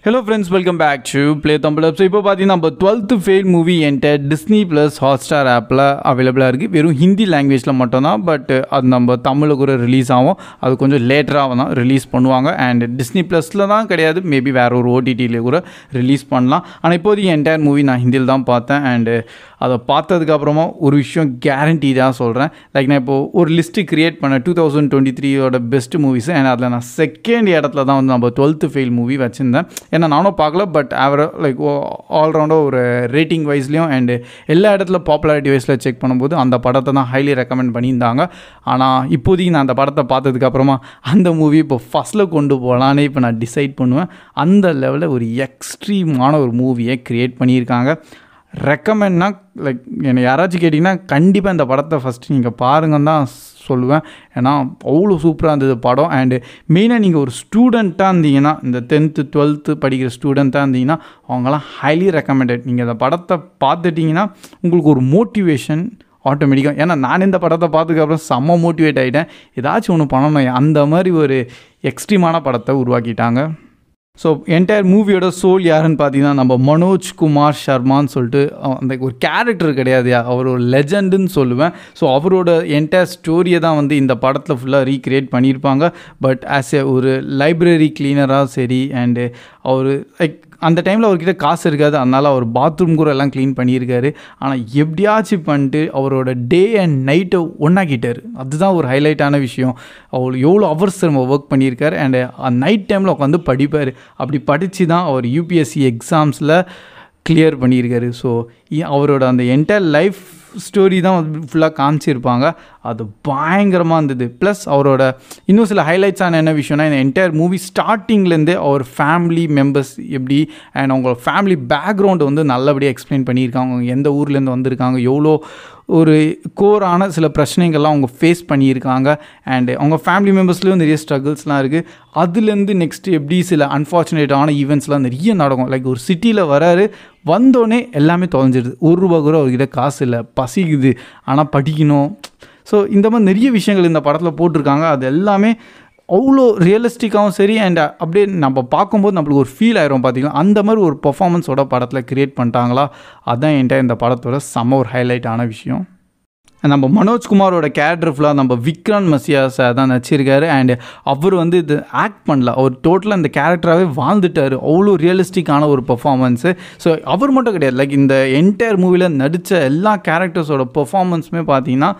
Hello friends, welcome back to Play Tamil Up. So இப்போ பார்த்தீங்கன்னா நம்ம 12th ஃபெயில் மூவி என்கிட்ட டிஸ்னி ப்ளஸ் ஹாட்ஸ்டார் ஆப்பில் அவைலபிளாக இருக்குது. வெறும் ஹிந்தி லாங்குவேஜில் மட்டும்தான். பட் அது நம்ம தமிழில் கூட ரிலீஸ் ஆகும். அது கொஞ்சம் லேட்டராக தான் ரிலீஸ் பண்ணுவாங்க. அண்ட் டிஸ்னி ப்ளஸில் தான் கிடையாது, மேபி வேறு ஒரு ஓடிடியில் கூட ரிலீஸ் பண்ணலாம். ஆனால் இப்போதைக்கு என்டையர் மூவி நான் ஹிந்தியில் தான் பார்த்தேன். அண்டு அதை பார்த்ததுக்கப்புறமா ஒரு விஷயம் கேரண்டியாக சொல்கிறேன். லைக் நான் இப்போது ஒரு லிஸ்ட்டு க்ரியேட் பண்ணேன் 2023 பெஸ்ட் மூவிஸு. அண்ட் அதில் நான் செகண்ட் இடத்துல தான் வந்து நம்ம 12th ஃபெயில் மூவி வச்சுருந்தேன். ஏன்னா நானும் பார்க்கல, பட் லைக் ஆல்ரவுண்டாக ஒரு ரேட்டிங் வைஸ்லேயும் அண்டு எல்லா இடத்துல பாப்புலாரிட்டி வைஸில் செக் பண்ணும்போது அந்த படத்தை தான் ஹைலி ரெக்கமெண்ட் பண்ணியிருந்தாங்க. ஆனால் இப்போதைக்கு நான் அந்த படத்தை பார்த்ததுக்கப்புறமா அந்த மூவி இப்போ ஃபஸ்ட்டில் கொண்டு போகலான்னு இப்போ நான் டிசைட் பண்ணுவேன். அந்த லெவலில் ஒரு எக்ஸ்ட்ரீமான ஒரு மூவியை க்ரியேட் பண்ணியிருக்காங்க. ரெக்கமெண்ட்னா லைக் என்னை யாராச்சும் கேட்டிங்கன்னா கண்டிப்பாக இந்த படத்தை ஃபஸ்ட்டு நீங்கள் பாருங்கன்னு தான் சொல்லுவேன். ஏன்னா அவ்வளோ சூப்பராக இருந்தது படம். அண்டு மெயினாக நீங்கள் ஒரு ஸ்டூடெண்ட்டாக இருந்தீங்கன்னா, இந்த 10th 12th படிக்கிற ஸ்டூடெண்ட்டாக இருந்தீங்கன்னா அவங்களாம் ஹைலி ரெக்கமெண்டட். நீங்கள் இந்த படத்தை பார்த்துட்டிங்கன்னா உங்களுக்கு ஒரு மோட்டிவேஷன் ஆட்டோமேட்டிக்காக. ஏன்னா நான் இந்த படத்தை பார்த்துக்கப்புறம் செம்ம மோட்டிவேட் ஆகிட்டேன். ஏதாச்சும் ஒன்று பண்ணணும், அந்த மாதிரி ஒரு எக்ஸ்ட்ரீமான படத்தை உருவாக்கிட்டாங்க. ஸோ என்டையர் மூவியோட சோல் யாருன்னு பார்த்தீங்கன்னா நம்ம மனோஜ் குமார் சர்மான்னு சொல்லிட்டு அந்த ஒரு கேரக்டர் கிடையாது, அவர் ஒரு லெஜண்டுன்னு சொல்லுவேன். ஸோ அவரோட என்டையர் ஸ்டோரியை தான் வந்து இந்த படத்தில் ஃபுல்லாக ரீக்ரியேட் பண்ணியிருப்பாங்க. பட் ஆஸ் ஒரு லைப்ரரி கிளீனராக சரி, அண்டு அவர் லைக் அந்த டைமில் அவர்கிட்ட காசு இருக்காது, அதனால் அவர் பாத்ரூம் கூட எல்லாம் க்ளீன் பண்ணியிருக்காரு. ஆனால் எப்படியாச்சும் பண்ணிட்டு அவரோட டே அண்ட் நைட்டை ஒன்றாக்கிட்டார். அதுதான் ஒரு ஹைலைட்டான விஷயம். அவர் எவ்வளோ ஹவர்ஸ் நம்ம ஒர்க் பண்ணியிருக்காரு. அண்டு நைட் டைமில் உட்காந்து படிப்பார். அப்படி படித்து தான் அவர் யூபிஎஸ்சி எக்ஸாம்ஸில் கிளியர் பண்ணியிருக்காரு. ஸோ அவரோட அந்த என்டையர் லைஃப் ஸ்டோரி தான் ஃபுல்லாக காமிச்சிருப்பாங்க. அது பயங்கரமாக இருந்தது. ப்ளஸ் அவரோட இன்னும் சில ஹைலைட்ஸான என்ன விஷயம்னா, இந்த என்டையர் மூவி ஸ்டார்டிங்லேருந்தே அவர் ஃபேமிலி மெம்பர்ஸ் எப்படி அண்ட் அவங்க ஃபேமிலி பேக்ரவுண்டை வந்து நல்லபடியாக எக்ஸ்பிளைன் பண்ணியிருக்காங்க. அவங்க எந்த ஊர்லேருந்து வந்திருக்காங்க, எவ்வளோ ஒரு கோரான சில பிரச்சனைகள்லாம் அவங்க ஃபேஸ் பண்ணியிருக்காங்க. அண்டு அவங்க ஃபேமிலி மெம்பர்ஸ்லேயும் நிறைய ஸ்ட்ரகிள்ஸ்லாம் இருக்குது. அதுலேருந்து நெக்ஸ்ட்டு எப்படி சில அன்ஃபார்ச்சுனேட்டான ஈவெண்ட்ஸ்லாம் நிறைய நடக்கும். லைக் ஒரு சிட்டியில் வராரு, வந்தோடனே எல்லாமே தொலைஞ்சிடுது. ₹1 கூட அவர்கிட்ட காசு இல்லை, பசிக்குது, ஆனால் படிக்கணும். ஸோ இந்த மாதிரி நிறைய விஷயங்கள் இந்த படத்தில் போட்டிருக்காங்க. அது எல்லாமே அவ்வளோ ரியலிஸ்டிக்காகவும் சரி, அண்ட் அப்படியே நம்ம பார்க்கும்போது நம்மளுக்கு ஒரு ஃபீல் ஆயிரும். பார்த்திங்கன்னா அந்த மாதிரி ஒரு பர்ஃபார்மன்ஸோட படத்தில் க்ரியேட் பண்ணிட்டாங்களா, அதுதான் என்கிட்ட இந்த படத்தோட செம்ம ஒரு ஹைலைட்டான விஷயம். நம்ம மனோஜ்குமாரோட கேரக்டர் ஃபுல்லாக நம்ம விக்ராந்த் மசியாஸை தான் நடிச்சிருக்காரு. அண்டு அவர் வந்து இது ஆக்ட் பண்ணல, அவர் டோட்டலாக இந்த கேரக்டராகவே வாழ்ந்துட்டார். அவ்வளோ ரியலிஸ்டிக்கான ஒரு பர்ஃபார்மன்ஸு. ஸோ அவர் மட்டும் கிடையாது, லைக் இந்த என்டையர் மூவியில் நடித்த எல்லா கேரக்டர்ஸோட பர்ஃபார்மன்ஸுமே பார்த்தீங்கன்னா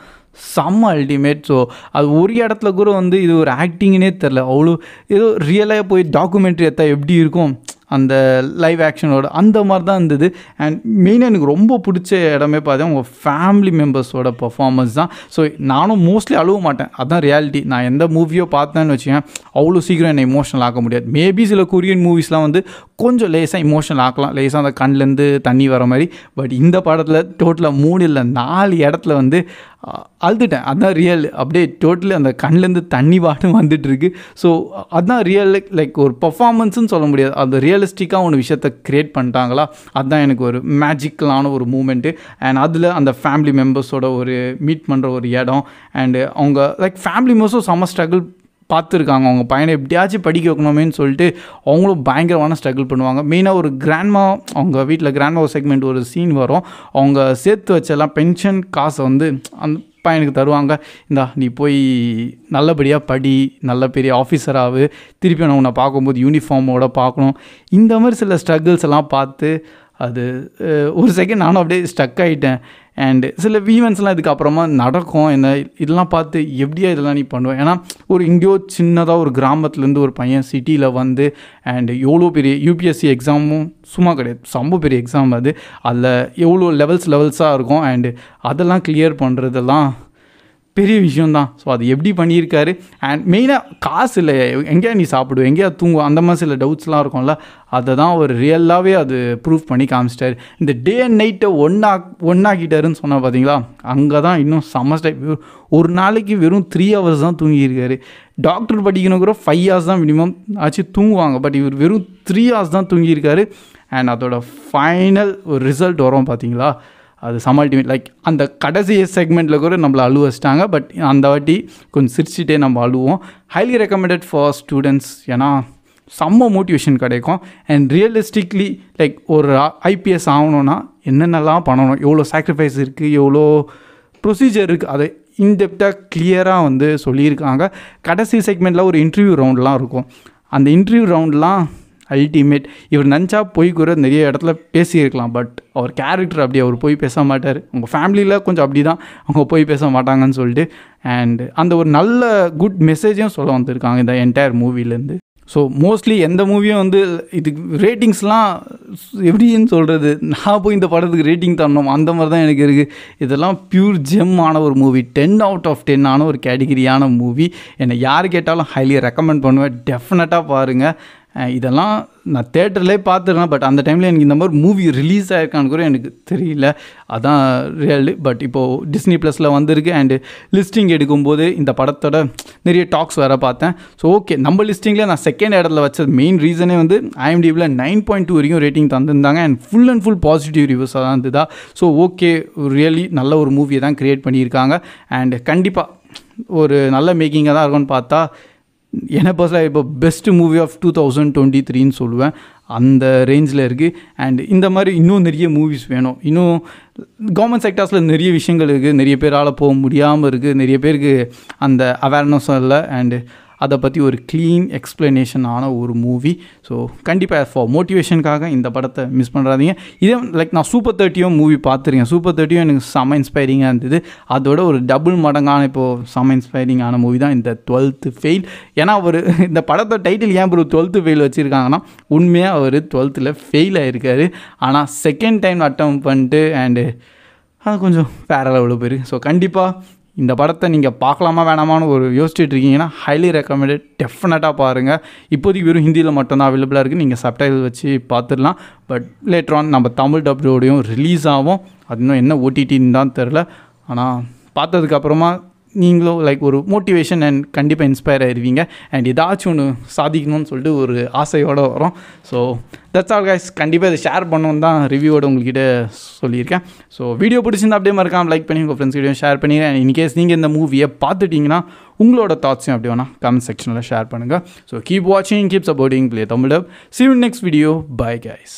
செம்ம அல்டிமேட். ஸோ அது ஒரு இடத்துல கூட வந்து இது ஒரு ஆக்டிங்னே தெரில. அவ்வளோ ஏதோ ரியலாக போய் டாக்குமெண்ட்ரி எடுத்தால் எப்படி இருக்கும் அந்த லைவ் ஆக்ஷனோட, அந்த மாதிரி தான் இருந்தது. அண்ட் மெயினாக எனக்கு ரொம்ப பிடிச்ச இடமே பார்த்தேன் உங்கள் ஃபேமிலி மெம்பர்ஸோட பர்ஃபார்மன்ஸ் தான். ஸோ நானும் மோஸ்ட்லி அழுவ மாட்டேன், அதுதான் ரியாலிட்டி. நான் எந்த மூவியோ பார்த்தேன்னு வச்சுக்கேன், அவ்வளோ சீக்கிரம் என்னை இமோஷனல் ஆக்க முடியாது. மேபி சில கொரியன் மூவிஸ்லாம் வந்து கொஞ்சம் லேசாக இமோஷனல் ஆக்கலாம், லேசாக அந்த கண்ணிலேருந்து தண்ணி வர மாதிரி. பட் இந்த படத்தில் டோட்டலாக 3 இல்லை 4 இடத்துல வந்து அழுதுட்டேன். அதுதான் ரியல். அப்படியே டோட்டலி அந்த கண்ணிலேருந்து தண்ணி பாட்டும் வந்துட்டுருக்கு. ஸோ அதுதான் ரியல். லைக் ஒரு பர்ஃபார்மன்ஸுன்னு சொல்ல முடியாது, அது ரியலிஸ்டிக்காக ஒன்று விஷயத்தை க்ரியேட் பண்ணிட்டாங்களா, அதுதான் எனக்கு ஒரு மேஜிக்கலான ஒரு மூமெண்ட்டு. அண்ட் அதில் அந்த ஃபேமிலி மெம்பர்ஸோட ஒரு மீட் பண்ணுற ஒரு இடம், அண்டு அவங்க லைக் ஃபேமிலி மெம்பர்ஸும் செம்ம ஸ்ட்ரகிள் பார்த்துருக்காங்க. அவங்க பையனை எப்படியாச்சும் படிக்க வைக்கணுமேன்னு சொல்லிட்டு அவங்களும் பயங்கரமான ஸ்ட்ரகிள் பண்ணுவாங்க. மெயினாக ஒரு கிராண்ட்மா, அவங்க வீட்டில் கிராண்ட்மா செக்மெண்ட் ஒரு சீன் வரும். அவங்க சேர்த்து வச்செல்லாம் பென்ஷன் காசை வந்து அந்த பையனுக்கு தருவாங்க. இந்தா நீ போய் நல்லபடியாக படி, நல்ல பெரிய ஆஃபீஸராகு, திருப்பி நான் உன்னை பார்க்கும்போது யூனிஃபார்மோட பார்க்கணும். இந்த மாதிரி சில ஸ்ட்ரகிள்ஸ் எல்லாம் பார்த்து அது ஒரு செகண்ட் நானும் அப்படியே ஸ்டக் ஆகிட்டேன். அண்டு சில ஈவெண்ட்ஸ்லாம் இதுக்கப்புறமா நடக்கும். என்ன இதெல்லாம் பார்த்து எப்படியா இதெல்லாம் நீ பண்ணுவேன். ஏன்னா ஒரு எங்கேயோ சின்னதாக ஒரு கிராமத்துலேருந்து ஒரு பையன் சிட்டியில் வந்து அண்டு எவ்வளோ பெரிய யூபிஎஸ்சி எக்ஸாமும் சும்மா கிடையாது, ரொம்ப பெரிய எக்ஸாம் அது. அதில் எவ்வளோ லெவல்ஸாக இருக்கும். அண்டு அதெல்லாம் கிளியர் பண்ணுறதெல்லாம் பெரிய விஷயந்தான். ஸோ அது எப்படி பண்ணியிருக்காரு. அண்ட் மெயினாக காசு இல்லை, எங்கேயா நீ சாப்பிடுவோம், எங்கேயா தூங்குவோம், அந்த மாதிரி சில டவுட்ஸ்லாம் இருக்கும்ல, அதை தான் ஒரு ரியலாகவே அது ப்ரூவ் பண்ணி காமிச்சிட்டாரு. இந்த டே அண்ட் நைட்டை ஒன்றாக்கிட்டாருன்னு சொன்னால் பார்த்தீங்களா, அங்கே தான் இன்னும் செமஸ்டர். ஒரு நாளைக்கு வெறும் 3 hours தான் தூங்கியிருக்காரு. டாக்டர் படிக்கணும் கூட 5 hours தான் மினிமம் ஆச்சு தூங்குவாங்க. பட் இவர் வெறும் 3 hours தான் தூங்கியிருக்காரு. அண்ட் அதோட ஃபைனல் ஒரு ரிசல்ட் வரும் பார்த்தீங்களா, அது வேறு லெவல். அது சமால்டிமேட் லைக் அந்த கடைசி செக்மெண்ட்டில் கூட நம்மளை அழுவ வச்சிட்டாங்க. பட் அந்த வாட்டி கொஞ்சம் சிரிச்சிட்டே நம்ம அழுவோம். Highly recommended for students. ஏன்னா செம்ம மோட்டிவேஷன் கிடைக்கும். அண்ட் ரியலிஸ்டிக்லி லைக் ஒரு ஐபிஎஸ் ஆகணுன்னா என்னென்னலாம் பண்ணணும், எவ்வளோ சாக்ரிஃபைஸ் இருக்குது, எவ்வளோ ப்ரொசீஜர் இருக்குது, அதை இன்டெப்த்தாக கிளியராக வந்து சொல்லியிருக்காங்க. கடைசி செக்மெண்ட்டில் ஒரு இன்டர்வியூ ரவுண்ட்லாம் இருக்கும். அந்த இன்டர்வியூ ரவுண்ட்லாம் அல்டிமேட். இவர் நினச்சா போய் கூட நிறைய இடத்துல பேசியிருக்கலாம். பட் அவர் கேரக்டர் அப்படி அவர் போய் பேச மாட்டார். உங்கள் ஃபேமிலியில் கொஞ்சம் அப்படி தான், அவங்க போய் பேச மாட்டாங்கன்னு சொல்லிட்டு. அண்ட் அந்த ஒரு நல்ல குட் மெசேஜையும் சொல்ல வந்திருக்காங்க இந்த என்டையர் மூவிலேருந்து. ஸோ மோஸ்ட்லி எந்த மூவியும் வந்து இதுக்கு ரேட்டிங்ஸ்லாம் எப்படின்னு சொல்கிறது, நான் போய் இந்த படத்துக்கு ரேட்டிங் தரணும் அந்த மாதிரி தான் எனக்கு இருக்குது. இதெல்லாம் பியூர் ஜெம் ஆன ஒரு மூவி, 10 out of 10 ஆன ஒரு கேட்டகிரியான மூவி. என்னை யார் கேட்டாலும் ஹைலி ரெக்கமெண்ட் பண்ணுவேன். டெஃபினட்டாக பாருங்கள். இதெல்லாம் நான் தேட்டர்லேயே பார்த்துருக்கேன். பட் அந்த டைமில் எனக்கு இந்த மாதிரி மூவி ரிலீஸ் ஆகிருக்கான்னு கூட எனக்கு தெரியல. அதான் ரியல். பட் இப்போது டிஸ்னி ப்ளஸில் வந்திருக்கு. அண்டு லிஸ்டிங் எடுக்கும்போது இந்த படத்தோட நிறைய டாக்ஸ் வேறு பார்த்தேன். ஸோ ஓகே, நம்ம லிஸ்டிங்கில் நான் செகண்ட் இடத்துல வச்சது மெயின் ரீசனே வந்து IMDbல 9.2 வரைக்கும் ரேட்டிங் தந்திருந்தாங்க. And full and full positive ரிவ்யூஸாக தான் இருந்ததா. ஸோ ஓகே, ரியலி நல்ல ஒரு மூவியை தான் க்ரியேட் பண்ணியிருக்காங்க. அண்ட் கண்டிப்பாக ஒரு நல்ல மேக்கிங்காக தான் இருக்கும்னு பார்த்தா என்னை பர்சனலாக இப்போ பெஸ்ட்டு மூவி ஆஃப் 2023ன்னு சொல்லுவேன். அந்த ரேஞ்சில் இருக்குது. அண்ட் இந்த மாதிரி இன்னும் நிறைய மூவிஸ் வேணும். இன்னும் கவர்மெண்ட் செக்டார்ஸில் நிறைய விஷயங்கள் இருக்குது. நிறைய பேரால் போக முடியாமல் இருக்குது. நிறைய பேருக்கு அந்த அவேர்னஸும் இல்லை. அண்டு அதை பற்றி ஒரு க்ளீன் எக்ஸ்ப்ளனேஷன் ஆன ஒரு மூவி. ஸோ கண்டிப்பாக ஃபார் மோட்டிவேஷனுக்காக இந்த படத்தை மிஸ் பண்ணுறாதீங்க. இதே லைக் நான் சூப்பர் 30 மூவி பார்த்துருக்கேன். சூப்பர் 30 எனக்கு செம்ம இன்ஸ்பைரிங்காக இருந்தது. அதோட ஒரு டபுள் மடங்கான இப்போது செம்ம இன்ஸ்பைரிங்கான மூவி தான் இந்த 12th ஃபெயில். ஏன்னா அவர் இந்த படத்தோட டைட்டில் ஏன் ஒரு 12th ஃபெயில் வச்சுருக்காங்கன்னா, உண்மையாக அவர் 12th ஃபெயில் ஆகிருக்காரு. ஆனால் செகண்ட் டைம் அட்டம் பண்ணிட்டு அண்டு அது கொஞ்சம் வேறு லெவலில் போயிருக்கு. ஸோ கண்டிப்பாக இந்த படத்தை நீங்கள் பார்க்கலாமா வேணாமான்னு ஒரு யோசிச்சுட்டு இருக்கீங்கன்னா ஹைலி ரெக்கமெண்டட். டெஃபினட்டாக பாருங்கள். இப்போதைக்கு வெறும் ஹிந்தியில் மட்டும்தான் அவைலபிளாக இருக்குது. நீங்கள் சப்டைட்டில் வச்சு பார்த்துடலாம். பட் லேட்டர் ஆன் நம்ம தமிழ் டப்டோடையும் ரிலீஸ் ஆகும். அது இன்னும் என்ன ஓடிடின்னு தான் தெரில. ஆனால் பார்த்ததுக்கப்புறமா நீங்களும் லைக் ஒரு மோட்டிவேஷன் அண்ட் கண்டிப்பாக இன்ஸ்பயர் ஆயிடுவீங்க. அண்ட் ஏதாச்சும் ஒன்று சாதிக்கணும்னு சொல்லிட்டு ஒரு ஆசையோடு வரும். So that's all guys. கண்டிப்பாக இதை ஷேர் பண்ணணுன்னு தான் ரிவ்யூவோட உங்கள்கிட்ட சொல்லியிருக்கேன். ஸோ வீடியோ பிடிச்சிருந்தா அப்படியே மறக்காம லைக் பண்ணி உங்கள் ஃப்ரெண்ட்ஸ் கிட்டேயும் ஷேர் பண்ணிடுறேன். இன்கேஸ் நீங்கள் இந்த மூவியை பார்த்துட்டிங்கன்னா உங்களோட தாட்ஸையும் அப்படி வேணால் கமெண்ட் செக்ஷனில் ஷேர் பண்ணுங்கள். ஸோ கீப் வாட்சிங், keep supporting play Tamil dub. See you in next video. Bye guys.